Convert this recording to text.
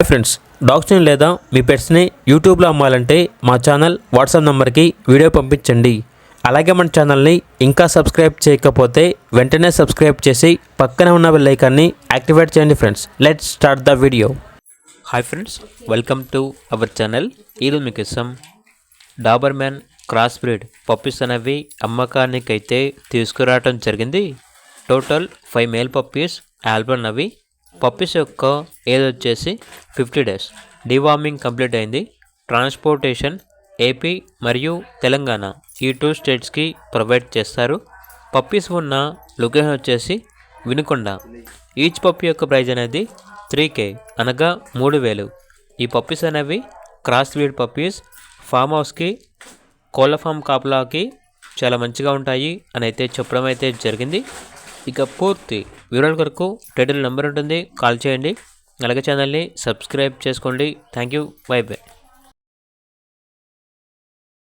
Friends, డాగ్స్ని లేదా మీ పెట్స్ని యూట్యూబ్లో అమ్మాలంటే మా ఛానల్ వాట్సాప్ నెంబర్కి వీడియో పంపించండి. అలాగే మన ఛానల్ని ఇంకా సబ్స్క్రైబ్ చేయకపోతే వెంటనే సబ్స్క్రైబ్ చేసి పక్కనే ఉన్న బెల్ ఐకాన్ని యాక్టివేట్ చేయండి. Friends, let's start the video. Hi friends, welcome to our channel. ఈరోజు మీకు ఇస్తాం డాబర్మ్యాన్ క్రాస్ బ్రీడ్ పప్పీస్ అనేవి అమ్మకానికి అయితే తీసుకురావడం జరిగింది. టోటల్ 5 మేల్ పప్పీస్ ఆల్బన్ అవి. పప్పీస్ యొక్క ఏజ్ వచ్చేసి 50 డేస్. డివార్మింగ్ కంప్లీట్ అయింది. ట్రాన్స్పోర్టేషన్ ఏపీ మరియు తెలంగాణ ఈ 2 స్టేట్స్కి ప్రొవైడ్ చేస్తారు. పప్పీస్ ఉన్న లొకేషన్ వచ్చేసి వినుకొండ. ఈచ్ పప్పీ యొక్క ప్రైజ్ అనేది 3K అనగా 3000. ఈ పప్పీస్ అనేవి క్రాస్ బ్రీడ్ పప్పీస్. ఫామ్ హౌస్కి కోళ్ళ ఫామ్ కాపలాకి చాలా మంచిగా ఉంటాయి అని అయితే చెప్పడం అయితే జరిగింది. ఇక పూర్తి వివరాల కొరకు టైటిల్ నెంబర్ ఉంటుంది, కాల్ చేయండి. అలాగే ఛానల్ని సబ్స్క్రైబ్ చేసుకోండి. Thank you, by by.